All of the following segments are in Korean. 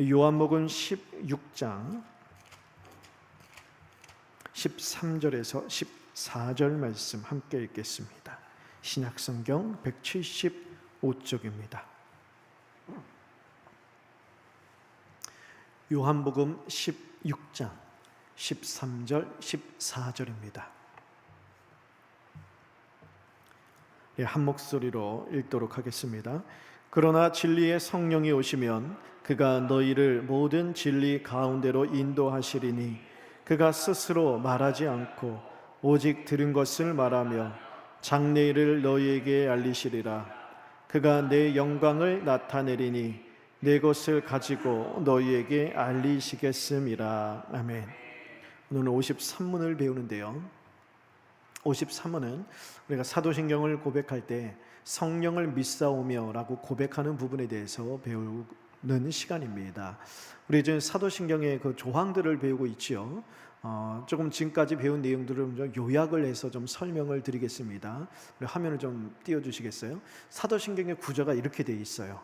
요한복음 16장 13절에서 14절 말씀 함께 읽겠습니다. 신약성경 175쪽입니다. 요한복음 16장 13절 14절입니다. 한 목소리로 읽도록 하겠습니다. 그러나 진리의 성령이 오시면 그가 너희를 모든 진리 가운데로 인도하시리니 그가 스스로 말하지 않고 오직 들은 것을 말하며 장래일을 너희에게 알리시리라. 그가 내 영광을 나타내리니 내 것을 가지고 너희에게 알리시겠음이라. 아멘. 오늘 53문을 배우는데요, 53문은 우리가 사도신경을 고백할 때 성령을 믿사오며 라고 고백하는 부분에 대해서 배우는 시간입니다. 우리 이제 사도신경의 그 조항들을 배우고 있지요. 조금 지금까지 배운 내용들을 좀 요약을 해서 좀 설명을 드리겠습니다. 우리 화면을 좀 띄워주시겠어요? 사도신경의 구조가 이렇게 되어 있어요.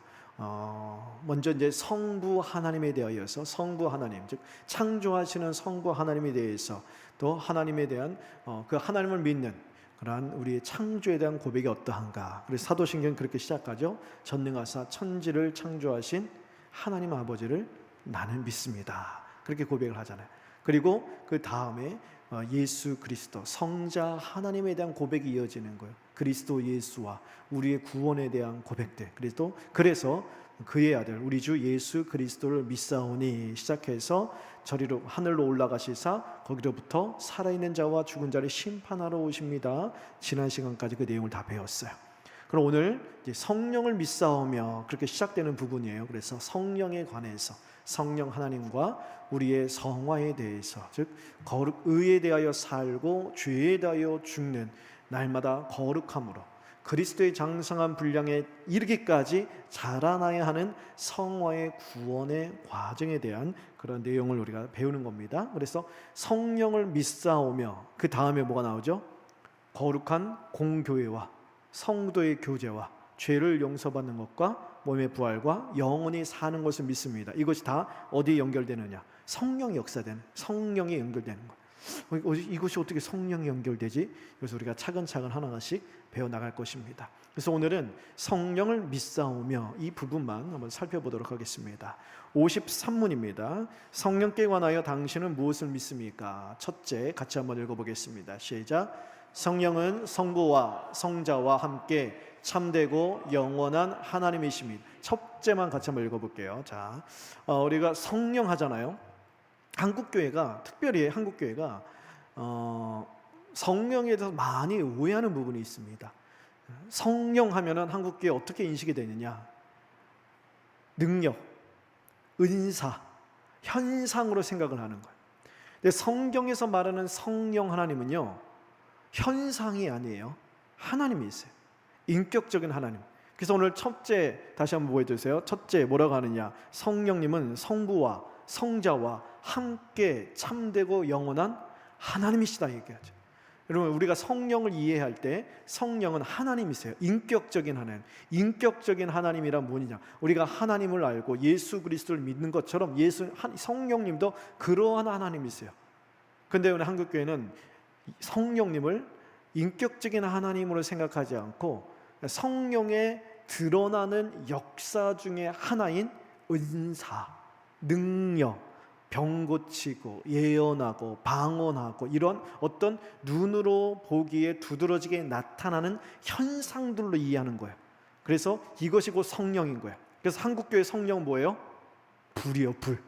먼저 이제 성부 하나님에 대하여서, 성부 하나님, 즉 창조하시는 성부 하나님에 대해서, 또 하나님에 대한 그 하나님을 믿는 그러한 우리의 창조에 대한 고백이 어떠한가. 그래서 사도신경 그렇게 시작하죠. 전능하사 천지를 창조하신 하나님 아버지를 나는 믿습니다. 그렇게 고백을 하잖아요. 그리고 그 다음에 예수 그리스도 성자 하나님에 대한 고백이 이어지는 거예요. 그리스도 예수와 우리의 구원에 대한 고백들. 그래서 그의 아들 우리 주 예수 그리스도를 믿사오니 시작해서 저리로 하늘로 올라가시사 거기로부터 살아있는 자와 죽은 자를 심판하러 오십니다. 지난 시간까지 그 내용을 다 배웠어요. 그럼 오늘 이제 성령을 믿사오며 그렇게 시작되는 부분이에요. 그래서 성령에 관해서, 성령 하나님과 우리의 성화에 대해서, 즉 의에 대하여 살고 죄에 대하여 죽는 날마다 거룩함으로 그리스도의 장성한 분량에 이르기까지 자라나야 하는 성화의 구원의 과정에 대한 그런 내용을 우리가 배우는 겁니다. 그래서 성령을 믿사오며 그 다음에 뭐가 나오죠? 거룩한 공교회와 성도의 교제와 죄를 용서받는 것과 몸의 부활과 영원히 사는 것을 믿습니다. 이것이 다 어디에 연결되느냐? 성령이 역사되는, 성령이 연결되는 것. 이것이 어떻게 성령이 연결되지? 그래서 우리가 차근차근 하나씩 배워나갈 것입니다. 그래서 오늘은 성령을 믿사오며 이 부분만 한번 살펴보도록 하겠습니다. 53문입니다. 성령께 관하여 당신은 무엇을 믿습니까? 첫째, 같이 한번 읽어보겠습니다. 시작. 성령은 성부와 성자와 함께 참되고 영원한 하나님이십니다. 첫째만 같이 한번 읽어볼게요. 자, 우리가 성령 하잖아요. 한국교회가, 특별히 한국교회가 성령에 대해서 많이 오해하는 부분이 있습니다. 성령 하면은 한국교회 어떻게 인식이 되느냐? 능력, 은사, 현상으로 생각을 하는 거예요. 근데 성경에서 말하는 성령 하나님은요, 현상이 아니에요. 하나님이 있어요. 인격적인 하나님. 그래서 오늘 첫째 다시 한번 보여주세요. 첫째 뭐라고 하느냐? 성령님은 성부와 성자와 함께 참되고 영원한 하나님이시다 얘기하죠. 여러분, 우리가 성령을 이해할 때 성령은 하나님이세요. 인격적인 하나님. 인격적인 하나님이란 뭐냐? 우리가 하나님을 알고 예수 그리스도를 믿는 것처럼 성령님도 그러한 하나님이세요. 그런데 오늘 한국교회는 성령님을 인격적인 하나님으로 생각하지 않고 성령의 드러나는 역사 중에 하나인 은사, 능력, 병 고치고 예언하고 방언하고 이런 어떤 눈으로 보기에 두드러지게 나타나는 현상들로 이해하는 거예요. 그래서 이것이 곧 성령인 거예요. 그래서 한국교회 성령은 뭐예요? 불이요, 불.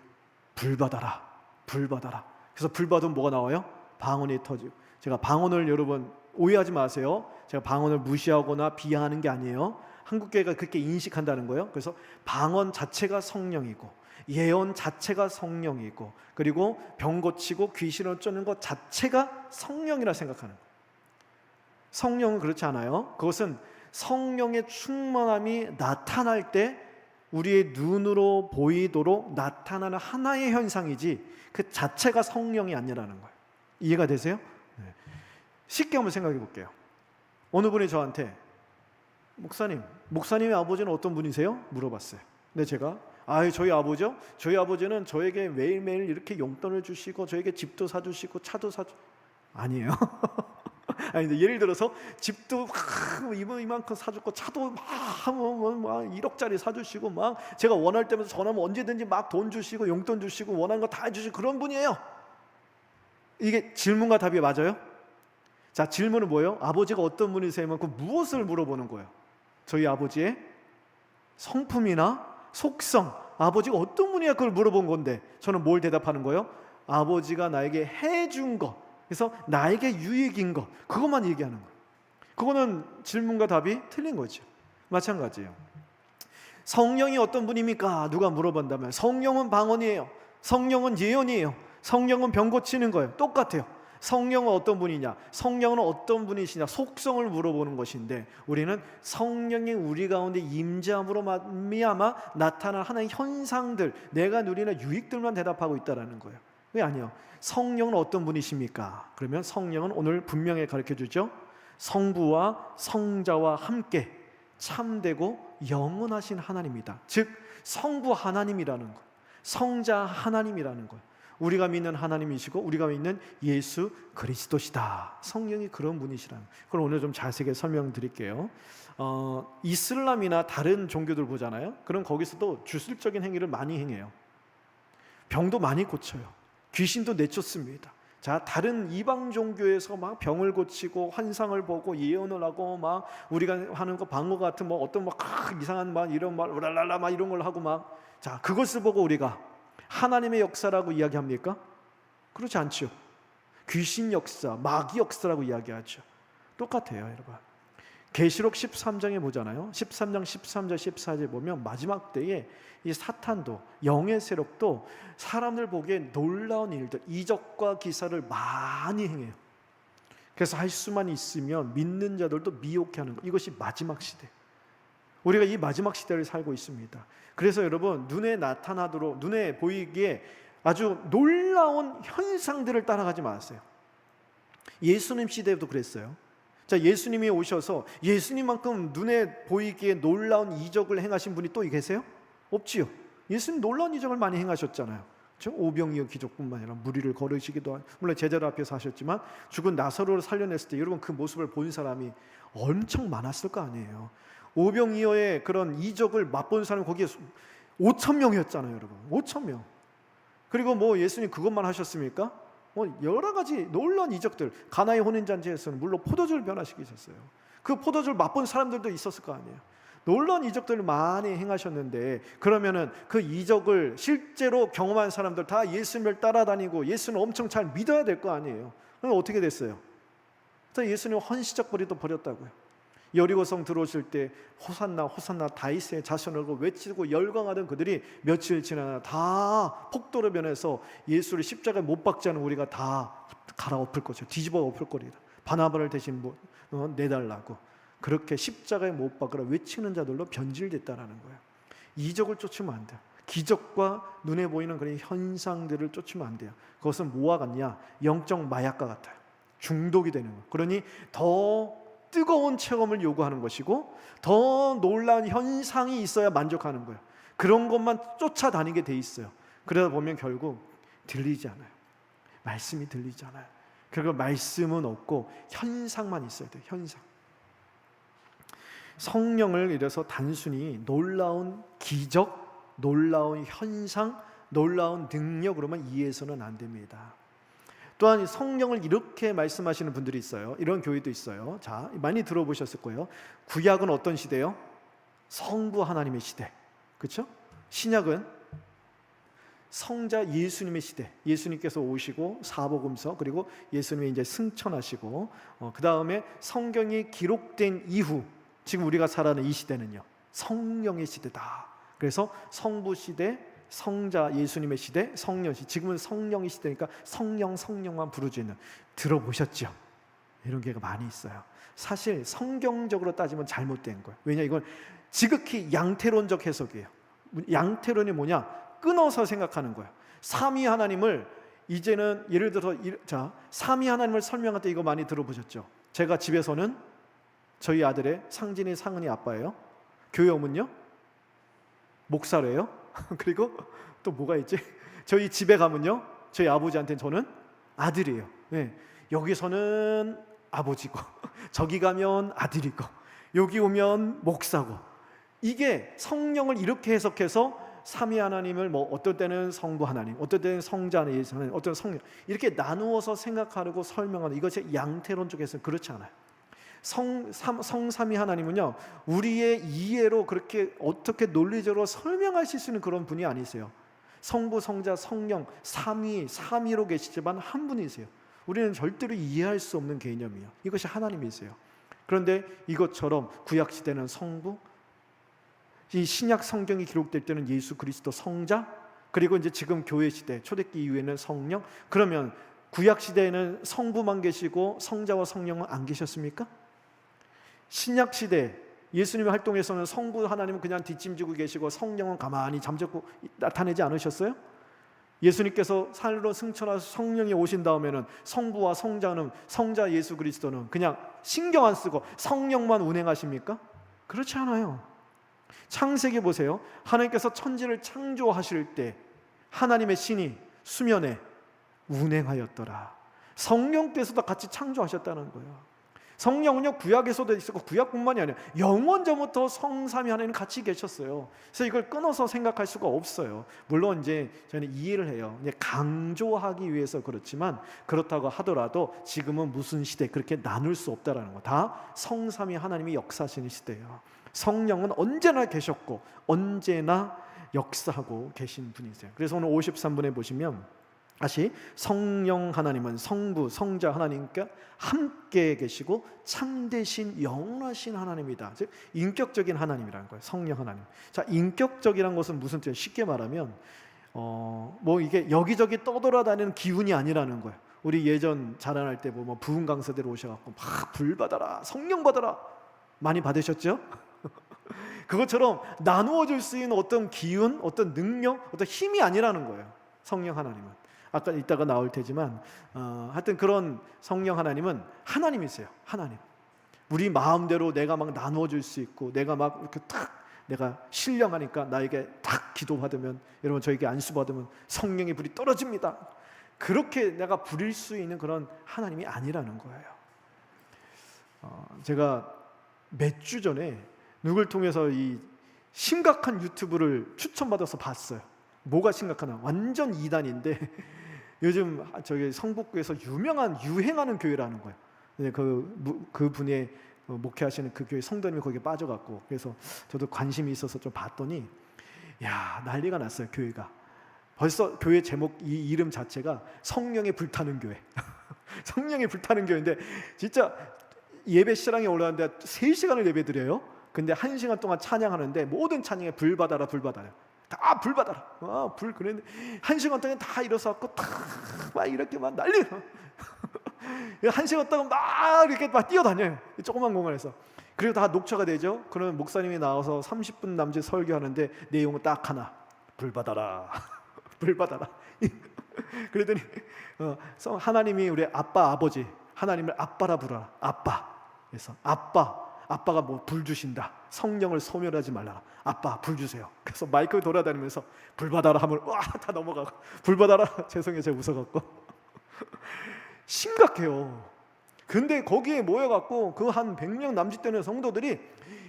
불 받아라, 불 받아라. 그래서 불 받으면 뭐가 나와요? 방언이 터지고. 제가 방언을, 여러분 오해하지 마세요. 제가 방언을 무시하거나 비하하는 게 아니에요. 한국교회가 그렇게 인식한다는 거예요. 그래서 방언 자체가 성령이고 예언 자체가 성령이고 그리고 병 고치고 귀신을 쫓는 것 자체가 성령이라 생각하는 거예요. 성령은 그렇지 않아요. 그것은 성령의 충만함이 나타날 때 우리의 눈으로 보이도록 나타나는 하나의 현상이지 그 자체가 성령이 아니라는 거예요. 이해가 되세요? 네. 쉽게 한번 생각해 볼게요. 어느 분이 저한테 목사님의 아버지는 어떤 분이세요? 물어봤어요. 근데 제가 아유, 저희 아버죠? 저희 아버지는 저에게 매일매일 이렇게 용돈을 주시고 저에게 집도 사주시고 차도 아니에요. 아니, 근데 예를 들어서 집도 이만큼 사주고 차도 막 1억짜리 사주시고 막 제가 원할 때마다 전화하면 언제든지 막 돈 주시고 용돈 주시고 원하는 거 다 해주시고 그런 분이에요. 이게 질문과 답이 맞아요? 자, 질문은 뭐예요? 아버지가 어떤 분이세요? 그 무엇을 물어보는 거예요? 저희 아버지의 성품이나 속성, 아버지가 어떤 분이야, 그걸 물어본 건데 저는 뭘 대답하는 거예요? 아버지가 나에게 해준 거, 그래서 나에게 유익인 거, 그것만 얘기하는 거예요. 그거는 질문과 답이 틀린 거죠. 마찬가지예요. 성령이 어떤 분입니까? 누가 물어본다면 성령은 방언이에요. 성령은 예언이에요. 성령은 병 고치는 거예요. 똑같아요. 성령은 어떤 분이냐? 성령은 어떤 분이시냐? 속성을 물어보는 것인데 우리는 성령이 우리 가운데 임재함으로 말미암아 나타난 하나의 현상들, 내가 누리는 유익들만 대답하고 있다라는 거예요. 왜 아니요? 성령은 어떤 분이십니까? 그러면 성령은 오늘 분명히 가르쳐주죠. 성부와 성자와 함께 참되고 영원하신 하나님이다. 즉 성부 하나님이라는 것, 성자 하나님이라는 것, 우리가 믿는 하나님이시고 우리가 믿는 예수 그리스도시다. 성령이 그런 분이시라는 것. 그걸 오늘 좀 자세하게 설명드릴게요. 이슬람이나 다른 종교들 보잖아요. 그럼 거기서도 주술적인 행위를 많이 행해요. 병도 많이 고쳐요. 귀신도 내쫓습니다. 자, 다른 이방 종교에서 막 병을 고치고 환상을 보고 예언을 하고 막 우리가 하는 거 방어 같은 뭐 어떤 막 이상한 말 이런 말 우랄랄라 막 이런 걸 하고 막, 자, 그것을 보고 우리가 하나님의 역사라고 이야기합니까? 그렇지 않죠. 귀신 역사, 마귀 역사라고 이야기하죠. 똑같아요, 여러분. 계시록 13장에 보잖아요. 13장 13절 14절 보면 마지막 때에 이 사탄도, 영의 세력도 사람들 보기에 놀라운 일들, 이적과 기사를 많이 행해요. 그래서 할 수만 있으면 믿는 자들도 미혹해 하는 것. 이것이 마지막 시대. 우리가 이 마지막 시대를 살고 있습니다. 그래서 여러분, 눈에 나타나도록, 눈에 보이기에 아주 놀라운 현상들을 따라가지 마세요. 예수님 시대에도 그랬어요. 자, 예수님이 오셔서 예수님만큼 눈에 보이기에 놀라운 이적을 행하신 분이 또 계세요? 없지요. 예수님 놀라운 이적을 많이 행하셨잖아요. 그렇죠? 오병이어 기적뿐만 아니라 무리를 걸으시기도 하고, 물론 제자들 앞에서 하셨지만 죽은 나사로를 살려냈을 때 여러분 그 모습을 본 사람이 엄청 많았을 거 아니에요. 오병이어의 그런 이적을 맛본 사람이 거기에 5,000명이었잖아요, 여러분. 5,000명. 그리고 뭐 예수님 그것만 하셨습니까? 여러 가지 놀라운 이적들, 가나의 혼인잔치에서는 물론 포도주를 변화시키셨어요. 그 포도주를 맛본 사람들도 있었을 거 아니에요. 놀라운 이적들을 많이 행하셨는데, 그러면은 그 이적을 실제로 경험한 사람들 다 예수님을 따라다니고 예수님을 엄청 잘 믿어야 될 거 아니에요. 그럼 어떻게 됐어요? 예수님 헌시적 거리도 버렸다고요. 여리고성 들어오실 때 호산나 호산나 다윗의 자손을 외치고 열광하던 그들이 며칠 지나나 다 폭도로 변해서 예수를 십자가에 못 박지 않은 우리가 다 갈아엎을 거죠. 뒤집어 엎을 거리다. 바나바를 대신 내달라고 그렇게 십자가에 못 박으라 외치는 자들로 변질됐다라는 거예요. 이적을 쫓으면 안 돼요. 기적과 눈에 보이는 그런 현상들을 쫓으면 안 돼요. 그것은 뭐와 같냐? 영적 마약과 같아요. 중독이 되는 거예요. 그러니 더 뜨거운 체험을 요구하는 것이고 더 놀라운 현상이 있어야 만족하는 거예요. 그런 것만 쫓아다니게 돼 있어요. 그러다 보면 결국 들리지 않아요. 말씀이 들리지 않아요. 그리고 말씀은 없고 현상만 있어야 돼요. 현상. 성령을 이래서 단순히 놀라운 기적, 놀라운 현상, 놀라운 능력으로만 이해해서는 안 됩니다. 또한 성령을 이렇게 말씀하시는 분들이 있어요. 이런 교회도 있어요. 자, 많이 들어보셨을 거예요. 구약은 어떤 시대요? 성부 하나님의 시대. 그렇죠? 신약은 성자 예수님의 시대. 예수님께서 오시고 사복음서, 그리고 예수님이 이제 승천하시고, 그 다음에 성경이 기록된 이후 지금 우리가 살아가는 이 시대는요, 성령의 시대다. 그래서 성부 시대, 성자 예수님의 시대, 성령 시대. 지금은 성령의 시대니까 성령만 부르짖는, 들어보셨죠? 이런 게가 많이 있어요. 사실 성경적으로 따지면 잘못된 거예요. 왜냐, 이건 지극히 양태론적 해석이에요. 양태론이 뭐냐? 끊어서 생각하는 거예요. 삼위 하나님을 이제는 예를 들어서 삼위 하나님을 설명할 때 이거 많이 들어보셨죠? 제가 집에서는 저희 아들의 상진이 상은이 아빠예요. 교회 오면요 목사래요. 그리고 또 뭐가 있지? 저희 집에 가면요, 저희 아버지한테는 저는 아들이에요. 네. 여기서는 아버지고 저기 가면 아들이고 여기 오면 목사고. 이게 성령을 이렇게 해석해서 삼위 하나님을 뭐 어떨 때는 성부 하나님, 어떨 때는 성자 하나님, 어떨 때는 성령, 이렇게 나누어서 생각하고 설명하는, 이것이 양태론 쪽에서는 그렇지 않아요. 성삼위 하나님은요, 우리의 이해로 그렇게 어떻게 논리적으로 설명하실 수 있는 그런 분이 아니세요. 성부, 성자, 성령 삼위로 계시지만 한 분이세요. 우리는 절대로 이해할 수 없는 개념이에요. 이것이 하나님이세요. 그런데 이것처럼 구약 시대는 성부, 이 신약 성경이 기록될 때는 예수 그리스도 성자, 그리고 이제 지금 교회 시대 초대기 이후에는 성령. 그러면 구약 시대에는 성부만 계시고 성자와 성령은 안 계셨습니까? 신약 시대 예수님의 활동에서는 성부 하나님은 그냥 뒷짐지고 계시고 성령은 가만히 잠자코 나타내지 않으셨어요? 예수님께서 산으로 승천하셔서 성령이 오신 다음에는 성부와 성자 예수 그리스도는 그냥 신경 안 쓰고 성령만 운행하십니까? 그렇지 않아요. 창세기 보세요. 하나님께서 천지를 창조하실 때 하나님의 신이 수면에 운행하였더라. 성령께서도 같이 창조하셨다는 거예요. 성령은요, 구약에서도 있었고 구약뿐만이 아니라 영원전부터 성삼위 하나님 같이 계셨어요. 그래서 이걸 끊어서 생각할 수가 없어요. 물론 이제 저는 이해를 해요. 이제 강조하기 위해서 그렇지만, 그렇다고 하더라도 지금은 무슨 시대 그렇게 나눌 수 없다라는 거. 다 성삼위 하나님이 역사하시는 시대예요. 성령은 언제나 계셨고 언제나 역사하고 계신 분이세요. 그래서 오늘 53분에 보시면 다시 성령 하나님은 성부, 성자 하나님과 함께 계시고 참되신 영원하신 하나님이다. 즉 인격적인 하나님이라는 거예요. 성령 하나님. 자, 인격적이란 것은 무슨 뜻이에요? 쉽게 말하면 뭐 이게 여기저기 떠돌아다니는 기운이 아니라는 거예요. 우리 예전 자라날 때 보면 부흥 강사들 오셔갖고 막 불 받아라, 성령 받아라 많이 받으셨죠? 그것처럼 나누어 줄 수 있는 어떤 기운, 어떤 능력, 어떤 힘이 아니라는 거예요. 성령 하나님은. 아까 이따가 나올 테지만 하여튼 그런 성령 하나님은 하나님이세요. 하나님. 우리 마음대로 내가 막 나누어 줄 수 있고, 내가 막 이렇게 탁 내가 신령하니까 나에게 탁 기도받으면, 여러분 저에게 안수 받으면 성령의 불이 떨어집니다. 그렇게 내가 부릴 수 있는 그런 하나님이 아니라는 거예요. 제가 몇 주 전에 누굴 통해서 이 심각한 유튜브를 추천받아서 봤어요. 뭐가 심각하나? 완전 이단인데 요즘 저기 성북구에서 유행하는 교회라는 거예요. 그 분의 목회하시는 그 교회 성도님이 거기에 빠져갖고, 그래서 저도 관심이 있어서 좀 봤더니 야, 난리가 났어요. 교회가 벌써 교회 제목, 이 이름 자체가 성령에 불타는 교회. 성령에 불타는 교회인데 진짜 예배 시장에 올라왔는데 3시간을 예배 드려요. 근데 1시간 동안 찬양하는데 모든 찬양에 불 받아라, 불 받아라. 다 불 받아라. 불 그랬는데 1시간 동안 다 일어서갖고 막 이렇게 막 난리. 1시간 동안 막 이렇게 막 뛰어다녀요. 조그만 공간에서. 그리고 다 녹화가 되죠. 그러면 목사님이 나와서 30분 남짓 설교하는데 내용은 딱 하나: 불 받아라. 불 받아라. 그러더니 하나님이 우리 아빠, 아버지, 하나님을 아빠라 부르라. 아빠. 그래서 아빠가 뭐 불 주신다. 성령을 소멸하지 말라. 아빠 불 주세요. 그래서 마이크 돌아다니면서 불 받아라 하면 와, 다 넘어가고 불 받아라. 죄송해요, 제가 웃어갖고. 심각해요. 근데 거기에 모여갖고 그 한 100명 남짓 되는 성도들이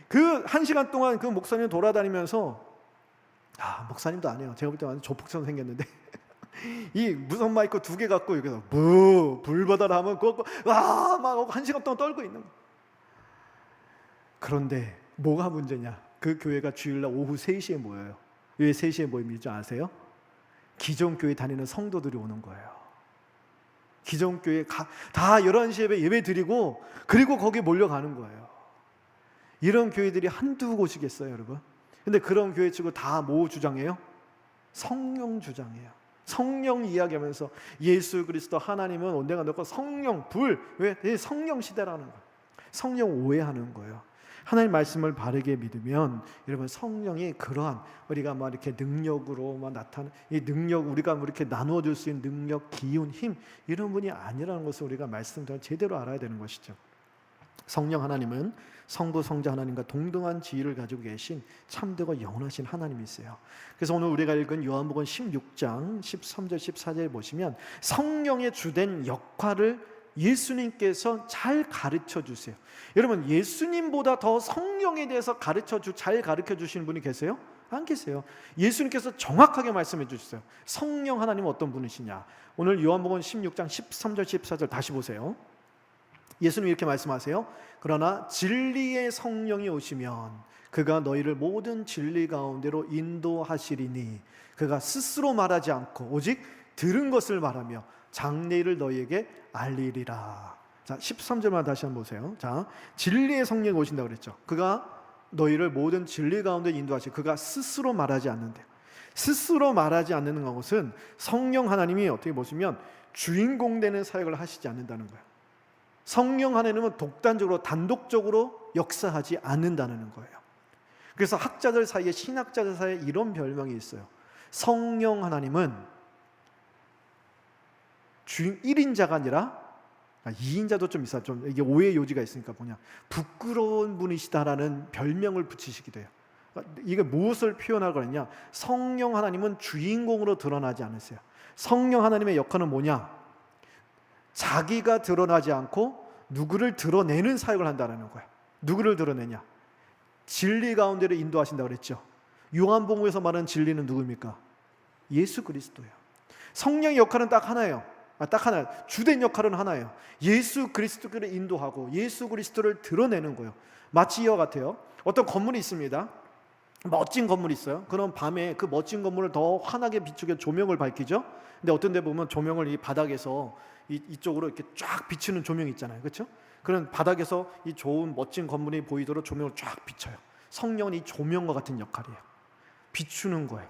그 1시간 동안 그 목사님 돌아다니면서, 목사님도 아니에요. 제가 볼 때 완전 조폭처럼 생겼는데 이 무선 마이크 2개 갖고 여기서 불 받아라 하면 그거 막 1시간 동안 떨고 있는 거예요. 그런데 뭐가 문제냐? 그 교회가 주일날 오후 3시에 모여요. 왜 3시에 모이는 줄 아세요? 기존 교회 다니는 성도들이 오는 거예요. 기존 교회 다 11시에 예배 드리고 그리고 거기에 몰려가는 거예요. 이런 교회들이 한두 곳이겠어요, 여러분? 근데 그런 교회 치고 다 뭐 주장해요? 성령 주장해요. 성령 이야기하면서 예수 그리스도 하나님은 언젠가 넣고 성령 불, 왜? 성령 시대라는 거예요. 성령 오해하는 거예요. 하나님 말씀을 바르게 믿으면 여러분, 성령이 그러한 우리가 막 이렇게 능력으로 막 나타나는 이 능력, 우리가 뭐 이렇게 나누어 줄 수 있는 능력, 기운, 힘, 이런 분이 아니라는 것을 우리가 말씀대로 제대로 알아야 되는 것이죠. 성령 하나님은 성부, 성자 하나님과 동등한 지위를 가지고 계신 참되고 영원하신 하나님이세요. 그래서 오늘 우리가 읽은 요한복음 16장 13절 14절에 보시면 성령의 주된 역할을 예수님께서 잘 가르쳐 주세요. 여러분, 예수님보다 더 성령에 대해서 잘 가르쳐 주시는 분이 계세요? 안 계세요. 예수님께서 정확하게 말씀해 주셨어요. 성령 하나님은 어떤 분이시냐. 오늘 요한복음 16장 13절 14절 다시 보세요. 예수님 이렇게 말씀하세요. 그러나 진리의 성령이 오시면 그가 너희를 모든 진리 가운데로 인도하시리니 그가 스스로 말하지 않고 오직 들은 것을 말하며 장래일을 너희에게 알리리라. 자, 13절만 다시 한번 보세요. 자, 진리의 성령이 오신다고 그랬죠. 그가 너희를 모든 진리 가운데 인도하시. 그가 스스로 말하지 않는데, 스스로 말하지 않는 것은 성령 하나님이 어떻게 보시면 주인공 되는 사역을 하시지 않는다는 거예요. 성령 하나님은 독단적으로 단독적으로 역사하지 않는다는 거예요. 그래서 학자들 사이에, 신학자들 사이에 이런 별명이 있어요. 성령 하나님은 주인 1인자가 아니라 2인자도 좀 있어요. 좀 이게 오해의 요지가 있으니까 부끄러운 분이시다라는 별명을 붙이시기도 해요. 이게 무엇을 표현하고 있냐? 성령 하나님은 주인공으로 드러나지 않으세요. 성령 하나님의 역할은 뭐냐? 자기가 드러나지 않고 누구를 드러내는 사역을 한다는 거예요. 누구를 드러내냐? 진리 가운데로 인도하신다고 그랬죠. 요한복음에서 말하는 진리는 누구입니까? 예수 그리스도예요. 성령의 역할은 딱 하나예요. 딱 하나, 주된 역할은 하나예요. 예수 그리스도를 인도하고 예수 그리스도를 드러내는 거예요. 마치 이와 같아요. 어떤 건물이 있습니다. 멋진 건물이 있어요. 그럼 밤에 그 멋진 건물을 더 환하게 비추게 조명을 밝히죠. 근데 어떤 데 보면 조명을 이 바닥에서 이쪽으로 이렇게 쫙 비추는 조명이 있잖아요. 그렇죠? 그런 바닥에서 이 좋은 멋진 건물이 보이도록 조명을 쫙 비춰요. 성령은 이 조명과 같은 역할이에요. 비추는 거예요.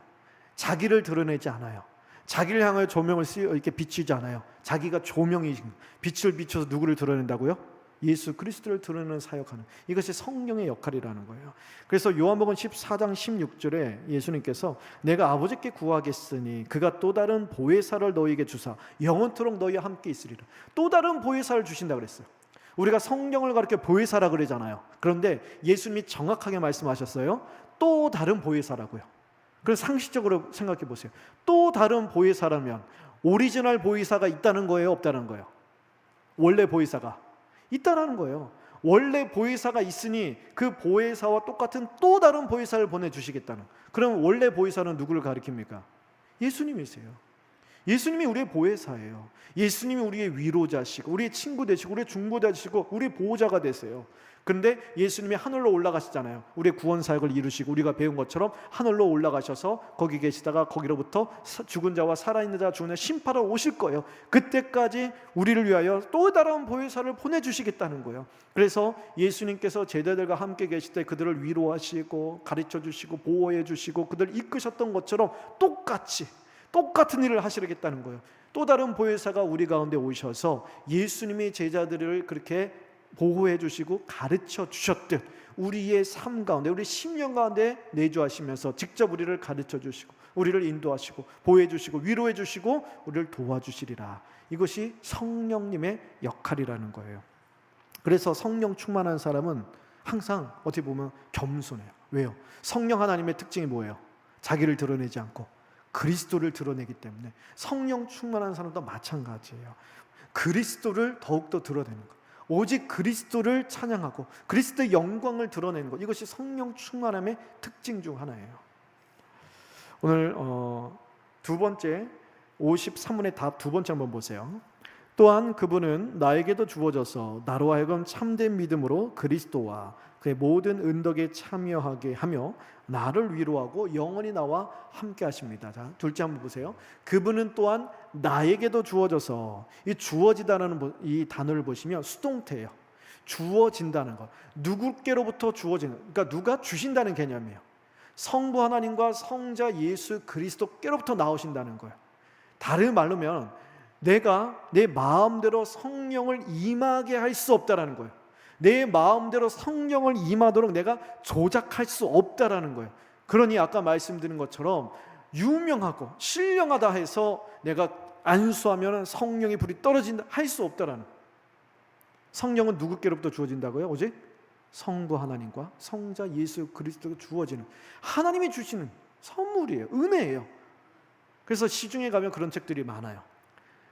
자기를 드러내지 않아요. 자기를 향하여 조명을 이렇게 비치지 않아요. 자기가 조명이 빛을 비춰서 누구를 드러낸다고요? 예수 그리스도를 드러내는 사역하는, 이것이 성령의 역할이라는 거예요. 그래서 요한복음 14장 16절에 예수님께서 내가 아버지께 구하겠으니 그가 또 다른 보혜사를 너희에게 주사 영원토록 너희와 함께 있으리라. 또 다른 보혜사를 주신다고 그랬어요. 우리가 성령을 가르쳐 보혜사라 그러잖아요. 그런데 예수님이 정확하게 말씀하셨어요. 또 다른 보혜사라고요. 그래서 상식적으로 생각해 보세요. 또 다른 보혜사라면 오리지널 보혜사가 있다는 거예요, 없다는 거예요? 원래 보혜사가 있다는 거예요. 원래 보혜사가 있으니 그 보혜사와 똑같은 또 다른 보혜사를 보내주시겠다는. 그럼 원래 보혜사는 누구를 가리킵니까? 예수님이세요. 예수님이 우리의 보혜사예요. 예수님이 우리의 위로자시고 우리의 친구 되시고 우리의 중보자 되시고 우리의 보호자가 되세요. 그런데 예수님이 하늘로 올라가시잖아요. 우리의 구원 사역을 이루시고 우리가 배운 것처럼 하늘로 올라가셔서 거기 계시다가 거기로부터 죽은 자와 살아있는 자 중에 심판하러 오실 거예요. 그때까지 우리를 위하여 또 다른 보혜사를 보내주시겠다는 거예요. 그래서 예수님께서 제자들과 함께 계실 때 그들을 위로하시고 가르쳐주시고 보호해주시고 그들을 이끄셨던 것처럼 똑같은 일을 하시겠다는 거예요. 또 다른 보혜사가 우리 가운데 오셔서 예수님이 제자들을 그렇게 보호해 주시고 가르쳐 주셨듯 우리의 삶 가운데, 우리 심령 가운데 내주하시면서 직접 우리를 가르쳐 주시고 우리를 인도하시고 보호해 주시고 위로해 주시고 우리를 도와주시리라. 이것이 성령님의 역할이라는 거예요. 그래서 성령 충만한 사람은 항상 어떻게 보면 겸손해요. 왜요? 성령 하나님의 특징이 뭐예요? 자기를 드러내지 않고 그리스도를 드러내기 때문에 성령 충만한 사람도 마찬가지예요. 그리스도를 더욱더 드러내는 것, 오직 그리스도를 찬양하고 그리스도의 영광을 드러내는 것, 이것이 성령 충만함의 특징 중 하나예요. 오늘 두 번째 53문의 답 두 번째 한번 보세요. 또한 그분은 나에게도 주어져서 나로 하여금 참된 믿음으로 그리스도와 그의 모든 은덕에 참여하게 하며 나를 위로하고 영원히 나와 함께 하십니다. 자, 둘째 한번 보세요. 그분은 또한 나에게도 주어져서, 이 주어지다라는 이 단어를 보시면 수동태예요. 주어진다는 것, 누구께로부터 주어지는, 그러니까 누가 주신다는 개념이에요. 성부 하나님과 성자 예수 그리스도께로부터 나오신다는 거예요. 다른 말로면 내가 내 마음대로 성령을 임하게 할 수 없다라는 거예요. 내 마음대로 성령을 임하도록 내가 조작할 수 없다라는 거예요. 그러니 아까 말씀드린 것처럼 유명하고 신령하다 해서 내가 안수하면 성령의 불이 떨어진다 할 수 없다라는 거예요. 성령은 누구께로부터 주어진다고요? 오직 성부 하나님과 성자 예수 그리스도가 주어지는, 하나님이 주시는 선물이에요. 은혜예요. 그래서 시중에 가면 그런 책들이 많아요.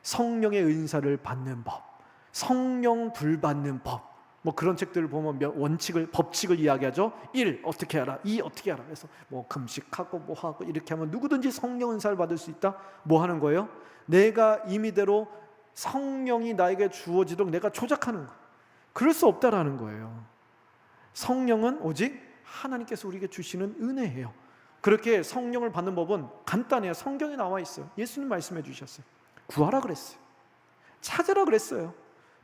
성령의 은사를 받는 법, 성령 불 받는 법, 뭐 그런 책들을 보면 원칙을, 법칙을 이야기하죠. 1. 어떻게 하라, 2. 어떻게 하라. 그래서 뭐 금식하고 뭐 하고 이렇게 하면 누구든지 성령 은사를 받을 수 있다. 뭐 하는 거예요? 내가 임의대로 성령이 나에게 주어지도록 내가 조작하는 거예요. 그럴 수 없다라는 거예요. 성령은 오직 하나님께서 우리에게 주시는 은혜예요. 그렇게 성령을 받는 법은 간단해요. 성경에 나와 있어요. 예수님 말씀해 주셨어요. 구하라 그랬어요. 찾으라 그랬어요.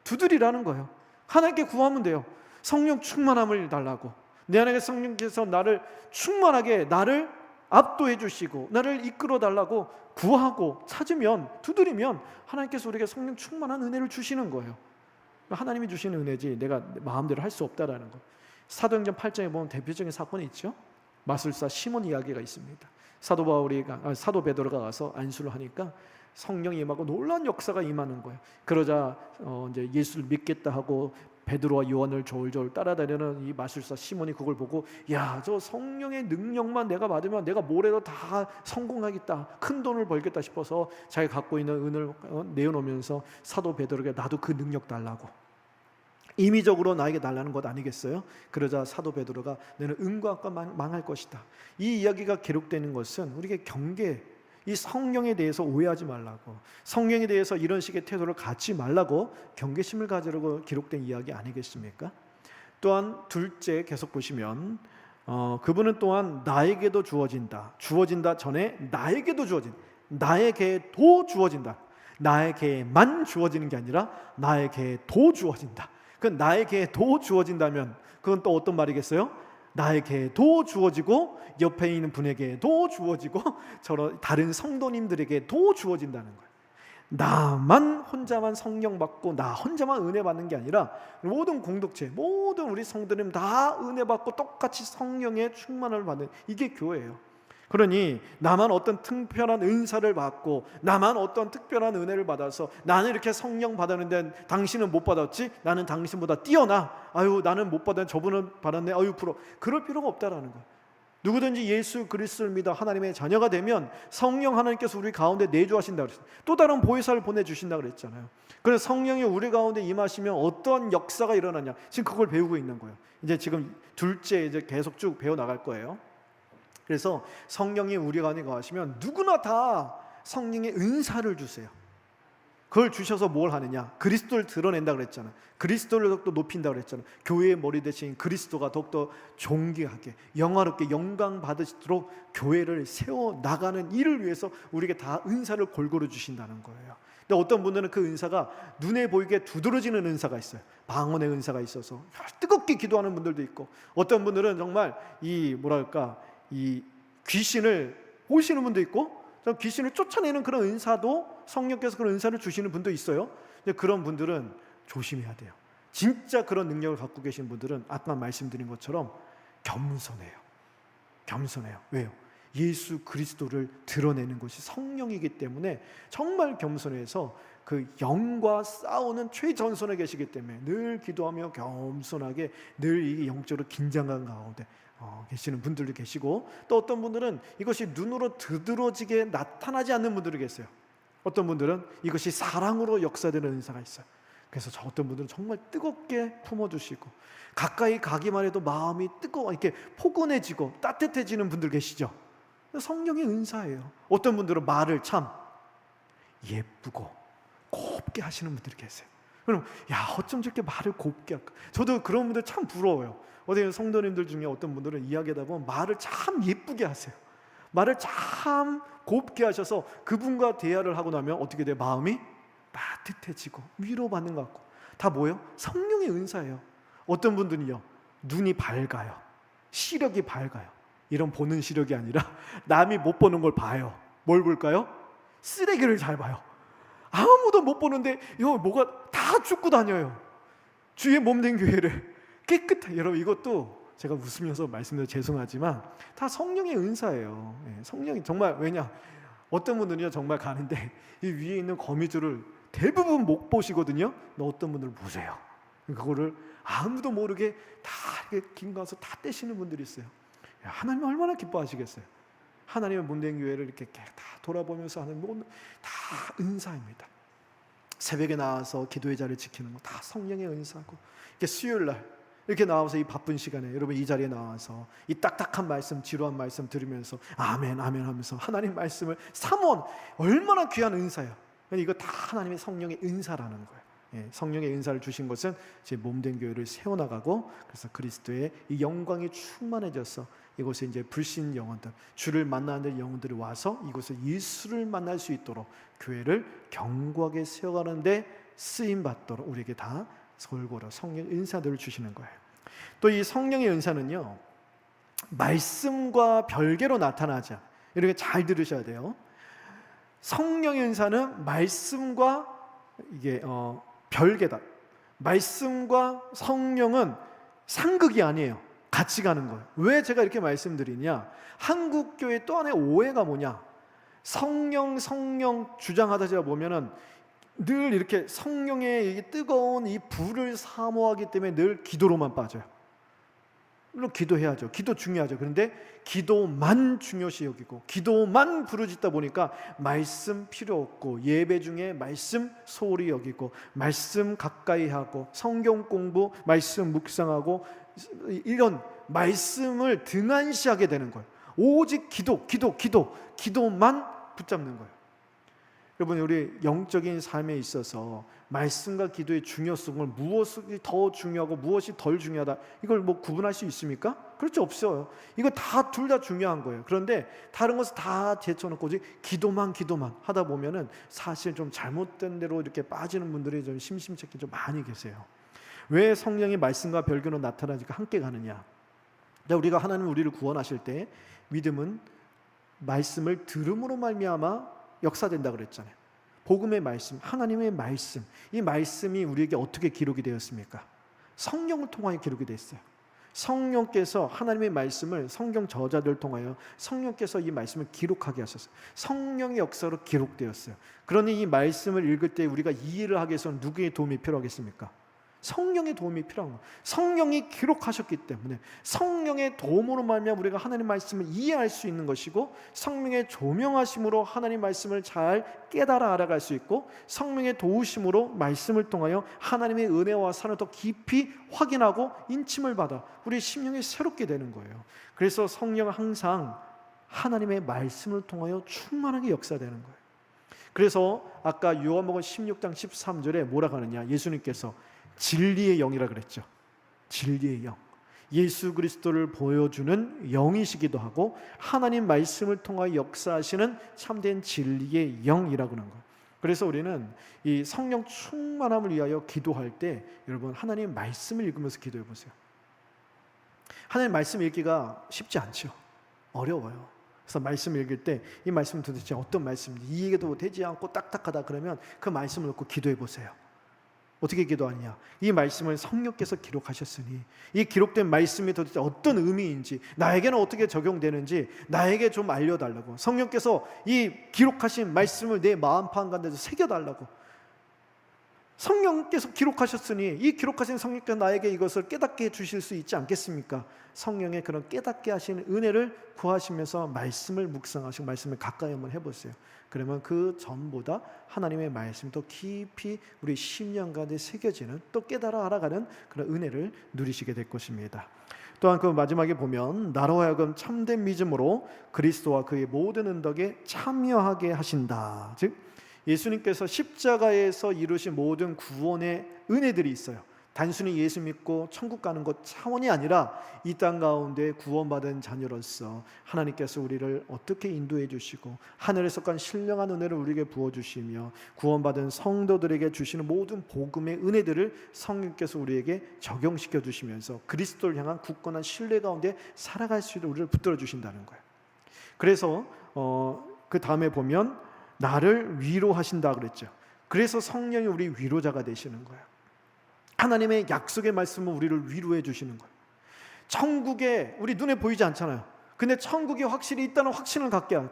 두드리라는 거예요. 하나님께 구하면 돼요. 성령 충만함을 달라고. 내 안에 성령께서 나를 충만하게, 나를 압도해 주시고 나를 이끌어 달라고 구하고 찾으면, 두드리면 하나님께서 우리에게 성령 충만한 은혜를 주시는 거예요. 하나님이 주시는 은혜지 내가 마음대로 할 수 없다라는 거. 사도행전 8장에 보면 대표적인 사건이 있죠. 마술사 시몬 이야기가 있습니다. 사도 베드로가 가서 안수를 하니까 성령이 임하고 놀라운 역사가 임하는 거예요. 그러자 이제 예수를 믿겠다 하고 베드로와 요한을 졸졸 따라다니는 이 마술사 시몬이 그걸 보고, 야, 저 성령의 능력만 내가 받으면 내가 뭐래도 다 성공하겠다, 큰 돈을 벌겠다 싶어서 자기 갖고 있는 은을 내어놓으면서 사도 베드로에게 나도 그 능력 달라고, 임의적으로 나에게 달라는 것 아니겠어요? 그러자 사도 베드로가 너는 은과 악과 망할 것이다. 이 이야기가 기록되는 것은 우리에게 경계, 이 성령에 대해서 오해하지 말라고, 성령에 대해서 이런 식의 태도를 갖지 말라고 경계심을 가지라고 기록된 이야기 아니겠습니까? 또한 둘째 계속 보시면 그분은 또한 나에게도 주어진다. 주어진다 전에 나에게도 주어진, 나에게도 주어진다. 나에게만 주어지는 게 아니라 나에게도 주어진다. 그 나에게도 주어진다면 그건 또 어떤 말이겠어요? 나에게도 주어지고 옆에 있는 분에게도 주어지고 다른 성도님들에게도 주어진다는 거예요. 나만 혼자만 성령 받고 나 혼자만 은혜 받는 게 아니라 모든 공동체, 모든 우리 성도님 다 은혜 받고 똑같이 성령의 충만을 받는, 이게 교회예요. 그러니 나만 어떤 특별한 은사를 받고 나만 어떤 특별한 은혜를 받아서 나는 이렇게 성령 받았는데 당신은 못 받았지? 나는 당신보다 뛰어나. 아유, 나는 못 받았는데 저분은 받았네. 아유, 부러워. 그럴 필요가 없다라는 거예요. 누구든지 예수 그리스도를 믿어 하나님의 자녀가 되면 성령 하나님께서 우리 가운데 내주하신다고 그랬어요. 또 다른 보혜사를 보내주신다고 그랬잖아요. 그래서 성령이 우리 가운데 임하시면 어떤 역사가 일어나냐, 지금 그걸 배우고 있는 거예요. 이제 지금 둘째 이제 계속 쭉 배워나갈 거예요. 그래서 성령이 우리 가운데 거하시면 누구나 다 성령의 은사를 주세요. 그걸 주셔서 뭘 하느냐? 그리스도를 드러낸다 그랬잖아요. 그리스도를 더욱더 높인다 그랬잖아요. 교회의 머리 대신 그리스도가 더욱더 존귀하게 영화롭게 영광 받으시도록 교회를 세워나가는 일을 위해서 우리에게 다 은사를 골고루 주신다는 거예요. 근데 어떤 분들은 그 은사가 눈에 보이게 두드러지는 은사가 있어요. 방언의 은사가 있어서 뜨겁게 기도하는 분들도 있고, 어떤 분들은 정말 이 귀신을 보시는 분도 있고 귀신을 쫓아내는 그런 은사도 성령께서 그런 은사를 주시는 분도 있어요. 근데 그런 분들은 조심해야 돼요. 진짜 그런 능력을 갖고 계신 분들은 아까 말씀드린 것처럼 겸손해요. 겸손해요. 왜요? 예수 그리스도를 드러내는 것이 성령이기 때문에 정말 겸손해서 그 영과 싸우는 최전선에 계시기 때문에 늘 기도하며 겸손하게 늘 이 영적으로 긴장감 가운데 계시는 분들도 계시고, 또 어떤 분들은 이것이 눈으로 두드러지게 나타나지 않는 분들이 계세요. 어떤 분들은 이것이 사랑으로 역사되는 은사가 있어요. 그래서 어떤 분들은 정말 뜨겁게 품어주시고 가까이 가기만 해도 마음이 뜨거워 이렇게 포근해지고 따뜻해지는 분들 계시죠. 성령의 은사예요. 어떤 분들은 말을 참 예쁘고 곱게 하시는 분들이 계세요. 그럼 어쩜 저렇게 말을 곱게 할까? 저도 그런 분들 참 부러워요. 어디 성도님들 중에 어떤 분들은 이야기하다 보면 말을 참 예쁘게 하세요. 말을 참 곱게 하셔서 그분과 대화를 하고 나면 어떻게 돼요? 마음이 따뜻해지고 위로받는 것 같고. 다 뭐예요? 성령의 은사예요. 어떤 분들은요, 눈이 밝아요. 시력이 밝아요. 이런 보는 시력이 아니라 남이 못 보는 걸 봐요. 뭘 볼까요? 쓰레기를 잘 봐요. 아무도 못 보는데 뭐가 다 줍고 다녀요. 주의 몸된 교회를 깨끗하게. 여러분, 이것도 제가 웃으면서 말씀드려 죄송하지만 다 성령의 은사예요. 성령이 정말, 왜냐, 어떤 분들은요 정말 가는데 이 위에 있는 거미줄을 대부분 못 보시거든요. 근데 어떤 분들은 보세요. 그거를 아무도 모르게 다 이렇게 김가서 다 떼시는 분들이 있어요. 하나님 얼마나 기뻐하시겠어요. 하나님의 몸된 교회를 이렇게 다 돌아보면서 하는 모든 다 은사입니다. 새벽에 나와서 기도의 자리를 지키는 거 다 성령의 은사고, 이렇게 수요일 날 이렇게 나와서 이 바쁜 시간에 여러분 이 자리에 나와서 이 딱딱한 말씀, 지루한 말씀 들으면서 아멘 아멘 하면서 하나님 말씀을 삼원, 얼마나 귀한 은사예요. 이거 다 하나님의 성령의 은사라는 거예요. 성령의 은사를 주신 것은 제 몸된 교회를 세워나가고, 그래서 그리스도의 이 영광이 충만해져서 이곳에 이제 불신 영혼들, 주를 만나는 영혼들이 와서 이곳에 예수를 만날 수 있도록 교회를 견고하게 세워가는데 쓰임 받도록 우리에게 다 골고루 성령 은사들을 주시는 거예요. 또 이 성령의 은사는요, 말씀과 별개로 나타나지 않아요. 이렇게 잘 들으셔야 돼요. 성령의 은사는 말씀과 이게 별개다. 말씀과 성령은 상극이 아니에요. 같이 가는 거예요. 왜 제가 이렇게 말씀드리냐? 한국 교회 또 하나의 오해가 뭐냐? 성령 주장하다 제가 보면은 늘 이렇게 성령의 이 뜨거운 이 불을 사모하기 때문에 늘 기도로만 빠져요. 물론 기도해야죠. 기도 중요하죠. 그런데 기도만 중요시 여기고 기도만 부르짖다 보니까 말씀 필요 없고, 예배 중에 말씀 소홀히 여기고, 말씀 가까이 하고, 성경 공부, 말씀 묵상하고, 이런 말씀을 등한시하게 되는 거예요. 오직 기도만 붙잡는 거예요. 여러분, 우리 영적인 삶에 있어서 말씀과 기도의 중요성을, 무엇이 더 중요하고 무엇이 덜 중요하다, 이걸 뭐 구분할 수 있습니까? 그렇죠, 없어요. 이거 둘 다 중요한 거예요. 그런데 다른 것을 다 제쳐놓고 오직 기도만 하다 보면은 사실 좀 잘못된 대로 이렇게 빠지는 분들이 좀 심심찮게 좀 많이 계세요. 왜 성령이 말씀과 별개로 나타나니까 함께 가느냐? 우리가 하나님 우리를 구원하실 때 믿음은 말씀을 들음으로 말미암아 역사된다 그랬잖아요. 복음의 말씀, 하나님의 말씀, 이 말씀이 우리에게 어떻게 기록이 되었습니까? 성령을 통하여 기록이 됐어요. 성령께서 하나님의 말씀을 성경 저자들을 통하여 성령께서 이 말씀을 기록하게 하셨어요. 성령의 역사로 기록되었어요. 그러니 이 말씀을 읽을 때 우리가 이해를 하기 위해서는 누구의 도움이 필요하겠습니까? 성령의 도움이 필요한 거예요. 성령이 기록하셨기 때문에 성령의 도움으로 말미암아 우리가 하나님 말씀을 이해할 수 있는 것이고, 성령의 조명하심으로 하나님 말씀을 잘 깨달아 알아갈 수 있고, 성령의 도우심으로 말씀을 통하여 하나님의 은혜와 사랑을 더 깊이 확인하고 인침을 받아 우리 심령이 새롭게 되는 거예요. 그래서 성령은 항상 하나님의 말씀을 통하여 충만하게 역사되는 거예요. 그래서 아까 요한복음 16장 13절에 뭐라고 하느냐? 예수님께서 진리의 영이라 그랬죠. 진리의 영, 예수 그리스도를 보여주는 영이시기도 하고 하나님 말씀을 통하여 역사하시는 참된 진리의 영이라고 하는 거예요. 그래서 우리는 이 성령 충만함을 위하여 기도할 때 여러분 하나님 말씀을 읽으면서 기도해 보세요. 하나님 말씀 읽기가 쉽지 않죠. 어려워요. 그래서 말씀 읽을 때 이 말씀은 도대체 어떤 말씀인지 이해도 되지 않고 딱딱하다 그러면 그 말씀을 놓고 기도해 보세요. 어떻게 기도하느냐? 이 말씀을 성령께서 기록하셨으니 이 기록된 말씀이 도대체 어떤 의미인지, 나에게는 어떻게 적용되는지 나에게 좀 알려달라고, 성령께서 이 기록하신 말씀을 내 마음판 가운데서 새겨달라고. 성령께서 기록하셨으니 이 기록하신 성령께서 나에게 이것을 깨닫게 해주실 수 있지 않겠습니까? 성령의 그런 깨닫게 하시는 은혜를 구하시면서 말씀을 묵상하시고 말씀을 가까이 한번 해보세요. 그러면 그 전보다 하나님의 말씀이 더 깊이 우리 심령 가운데 새겨지는, 또 깨달아 알아가는 그런 은혜를 누리시게 될 것입니다. 또한 그 마지막에 보면 나로 하여금 참된 믿음으로 그리스도와 그의 모든 은덕에 참여하게 하신다. 즉 예수님께서 십자가에서 이루신 모든 구원의 은혜들이 있어요. 단순히 예수 믿고 천국 가는 것 차원이 아니라 이 땅 가운데 구원받은 자녀로서 하나님께서 우리를 어떻게 인도해 주시고 하늘에서 간 신령한 은혜를 우리에게 부어주시며 구원받은 성도들에게 주시는 모든 복음의 은혜들을 성령께서 우리에게 적용시켜 주시면서 그리스도를 향한 굳건한 신뢰 가운데 살아갈 수 있도록 우리를 붙들어 주신다는 거예요. 그래서 그 다음에 보면 나를 위로하신다 그랬죠. 그래서 성령이 우리 위로자가 되시는 거예요. 하나님의 약속의 말씀은 우리를 위로해 주시는 거예요. 천국에 우리 눈에 보이지 않잖아요. 근데 천국이 확실히 있다는 확신을 갖게 하고,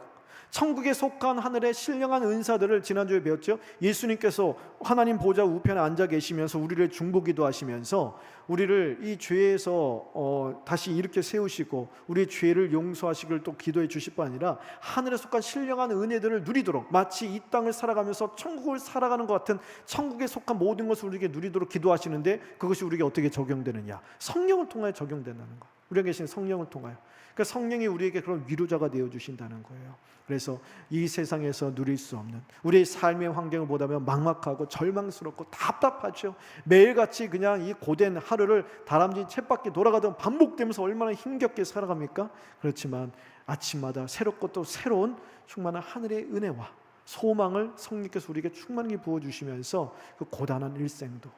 천국에 속한 하늘의 신령한 은사들을 지난주에 배웠죠. 예수님께서 하나님 보좌 우편에 앉아 계시면서 우리를 중보기도 하시면서 우리를 이 죄에서 다시 일으켜 세우시고 우리의 죄를 용서하시기를 또 기도해 주실 뿐 아니라 하늘에 속한 신령한 은혜들을 누리도록, 마치 이 땅을 살아가면서 천국을 살아가는 것 같은 천국에 속한 모든 것을 우리에게 누리도록 기도하시는데, 그것이 우리에게 어떻게 적용되느냐? 성령을 통하여 적용된다는 거. 우리에게 계신 성령을 통하여. 그러니까 성령이 우리에게 그런 위로자가 되어 주신다는 거예요. 그래서 이 세상에서 누릴 수 없는 우리의 삶의 환경을 보다 보면 막막하고 절망스럽고 답답하죠. 매일같이 그냥 이 고된 하루를 다람쥐 쳇바퀴 돌아가던 반복되면서 얼마나 힘겹게 살아갑니까? 그렇지만 아침마다 새롭고 또 새로운 충만한 하늘의 은혜와 소망을 성령께서 우리에게 충만하게 부어주시면서 그 고단한 일생도,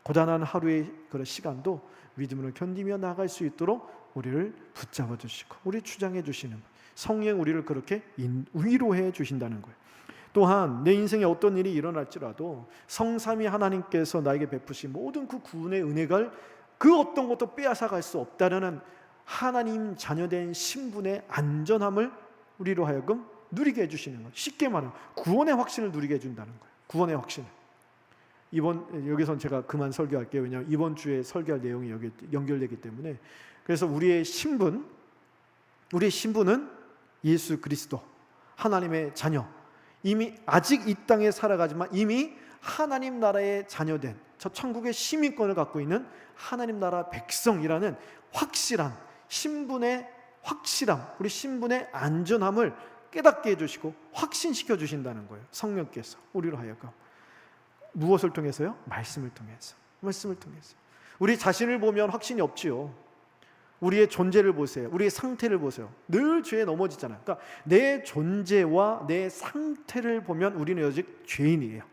고단한 하루의 그런 시간도 믿음으로 견디며 나아갈 수 있도록 우리를 붙잡아 주시고 우리 주장해 주시는 성령, 우리를 그렇게 위로해 주신다는 거예요. 또한 내 인생에 어떤 일이 일어날지라도 성삼위 하나님께서 나에게 베푸신 모든 그 구원의 은혜가 그 어떤 것도 빼앗아갈 수 없다는 하나님 자녀된 신분의 안전함을 우리로 하여금 누리게 해주시는 거예요. 쉽게 말하면 구원의 확신을 누리게 해준다는 거예요. 구원의 확신을. 여기선 제가 그만 설교할게요. 왜냐하면 이번 주에 설교할 내용이 여기 연결되기 때문에. 그래서 우리의 신분은 예수 그리스도, 하나님의 자녀, 이미 아직 이 땅에 살아가지만 이미 하나님 나라의 자녀된, 저 천국의 시민권을 갖고 있는 하나님 나라 백성이라는 확실한 신분의 확실함, 우리 신분의 안전함을 깨닫게 해주시고 확신시켜 주신다는 거예요. 성령께서 우리로 하여금. 무엇을 통해서요? 말씀을 통해서. 우리 자신을 보면 확신이 없지요. 우리의 존재를 보세요. 우리의 상태를 보세요. 늘 죄에 넘어지잖아요. 그러니까 내 존재와 내 상태를 보면 우리는 여직 죄인이에요.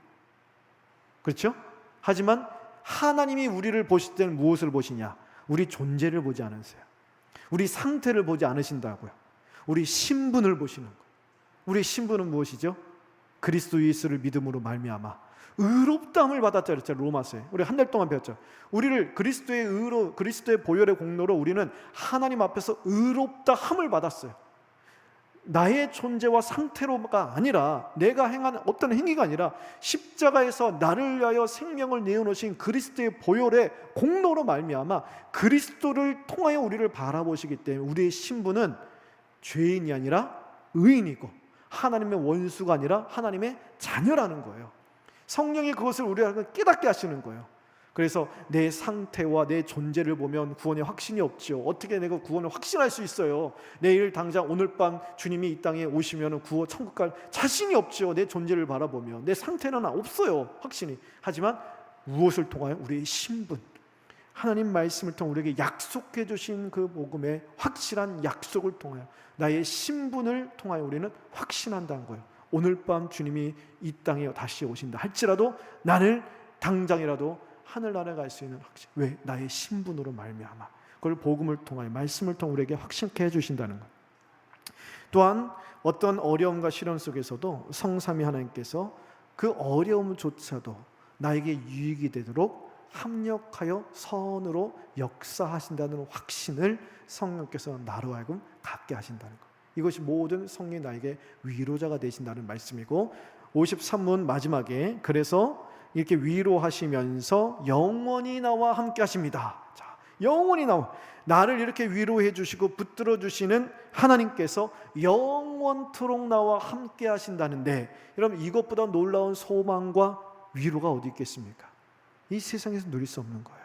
그렇죠? 하지만 하나님이 우리를 보실 때는 무엇을 보시냐? 우리 존재를 보지 않으세요. 우리 상태를 보지 않으신다고요. 우리 신분을 보시는 거예요. 우리 신분은 무엇이죠? 그리스도 예수를 믿음으로 말미암아 의롭다함을 받았죠. 그랬죠. 로마서에 우리 한 달 동안 배웠죠. 우리를 그리스도의 의로, 그리스도의 보혈의 공로로 우리는 하나님 앞에서 의롭다함을 받았어요. 나의 존재와 상태로가 아니라, 내가 행한 어떤 행위가 아니라 십자가에서 나를 위하여 생명을 내어놓으신 그리스도의 보혈의 공로로 말미암아 그리스도를 통하여 우리를 바라보시기 때문에 우리의 신분은 죄인이 아니라 의인이고 하나님의 원수가 아니라 하나님의 자녀라는 거예요. 성령이 그것을 우리에게 깨닫게 하시는 거예요. 그래서 내 상태와 내 존재를 보면 구원의 확신이 없죠. 어떻게 내가 구원을 확신할 수 있어요? 내일 당장 오늘 밤 주님이 이 땅에 오시면 구원 천국 갈 자신이 없죠. 내 존재를 바라보면 내 상태는 없어요, 확신이. 하지만 무엇을 통하여? 우리의 신분, 하나님 말씀을 통해 우리에게 약속해 주신 그 복음의 확실한 약속을 통하여 나의 신분을 통하여 우리는 확신한다는 거예요. 오늘 밤 주님이 이 땅에 다시 오신다 할지라도 나는 당장이라도 하늘나라에 갈 수 있는 확신. 왜? 나의 신분으로 말미암아. 그걸 복음을 통하여 말씀을 통해 우리에게 확신케 해주신다는 것. 또한 어떤 어려움과 시련 속에서도 성삼위 하나님께서 그 어려움조차도 나에게 유익이 되도록 합력하여 선으로 역사하신다는 확신을 성령께서 나로 하여금 갖게 하신다는 것. 이것이 모든 성령이 나에게 위로자가 되신다는 말씀이고, 53문 마지막에 그래서 이렇게 위로하시면서 영원히 나와 함께 하십니다. 자, 영원히 나를 이렇게 위로해 주시고 붙들어 주시는 하나님께서 영원토록 나와 함께 하신다는데, 여러분 이것보다 놀라운 소망과 위로가 어디 있겠습니까? 이 세상에서 누릴 수 없는 거예요.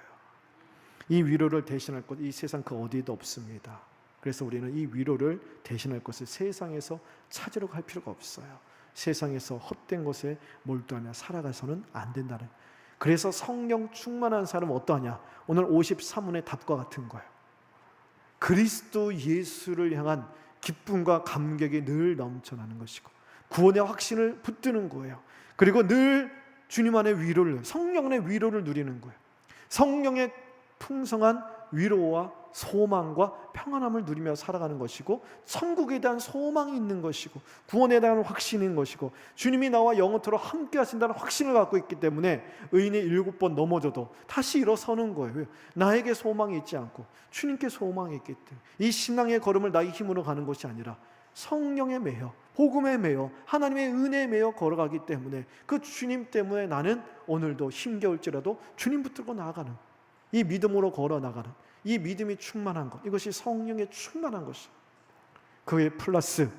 이 위로를 대신할 것 이 세상 그 어디에도 없습니다. 그래서 우리는 이 위로를 대신할 것을 세상에서 찾으러 갈 필요가 없어요. 세상에서 헛된 것에 몰두하며 살아가서는 안 된다는. 그래서 성령 충만한 사람은 어떠하냐? 오늘 53문의 답과 같은 거예요. 그리스도 예수를 향한 기쁨과 감격이 늘 넘쳐나는 것이고 구원의 확신을 붙드는 거예요. 그리고 늘 주님 안의 위로를, 성령의 위로를 누리는 거예요. 성령의 풍성한 위로와 소망과 평안함을 누리며 살아가는 것이고, 천국에 대한 소망이 있는 것이고, 구원에 대한 확신인 것이고, 주님이 나와 영원토록 함께 하신다는 확신을 갖고 있기 때문에 의인이 7번 넘어져도 다시 일어서는 거예요. 나에게 소망이 있지 않고 주님께 소망이 있기 때문에 이 신앙의 걸음을 나의 힘으로 가는 것이 아니라 성령에 매여 복음에 매여 하나님의 은혜에 매여 걸어가기 때문에 그 주님 때문에 나는 오늘도 힘겨울지라도 주님 붙들고 나아가는, 이 믿음으로 걸어 나가는, 이 믿음이 충만한 것, 이것이 성령의 충만한 것이. 그에 플러스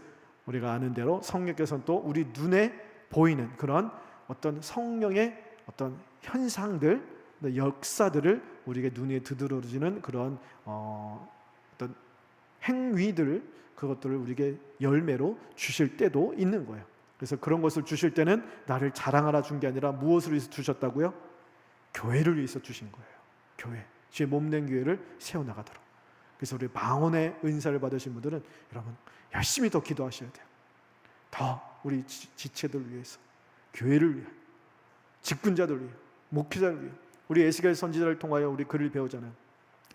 우리가 아는 대로 성령께서는 또 우리 눈에 보이는 그런 어떤 성령의 어떤 현상들, 역사들을 우리에게 눈에 두드러지는 그런 어떤 행위들, 그것들을 우리에게 열매로 주실 때도 있는 거예요. 그래서 그런 것을 주실 때는 나를 자랑하라 준 게 아니라 무엇을 위해서 주셨다고요? 교회를 위해서 주신 거예요. 교회, 주의 몸된 교회를 세워나가도록. 그래서 우리 방언의 은사를 받으신 분들은 여러분 열심히 더 기도하셔야 돼요. 더 우리 지체들 위해서, 교회를 위해, 직분자들 위해, 목회자를 위해. 우리 에스겔 선지자를 통하여 우리 글을 배우잖아요.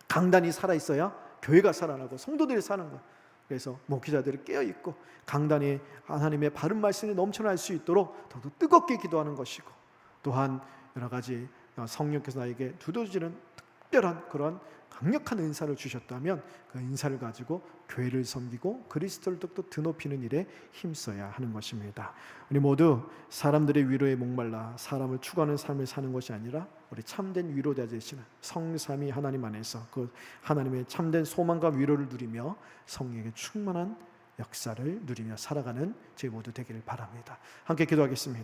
강단이 살아있어야 교회가 살아나고 성도들이 사는 거예요. 그래서 목회자들이 깨어있고 강단이 하나님의 바른 말씀이 넘쳐날 수 있도록 더욱 뜨겁게 기도하는 것이고, 또한 여러 가지 성령께서 나에게 두드러지는 특별한 그런 강력한 은사를 주셨다면 그 은사를 가지고 교회를 섬기고 그리스도를 또 드높이는 일에 힘써야 하는 것입니다. 우리 모두 사람들의 위로에 목말라 사람을 추구하는 삶을 사는 것이 아니라 우리 참된 위로자 되시는 성삼위 하나님 안에서 그 하나님의 참된 소망과 위로를 누리며 성령의 충만한 역사를 누리며 살아가는 저희 모두 되기를 바랍니다. 함께 기도하겠습니다.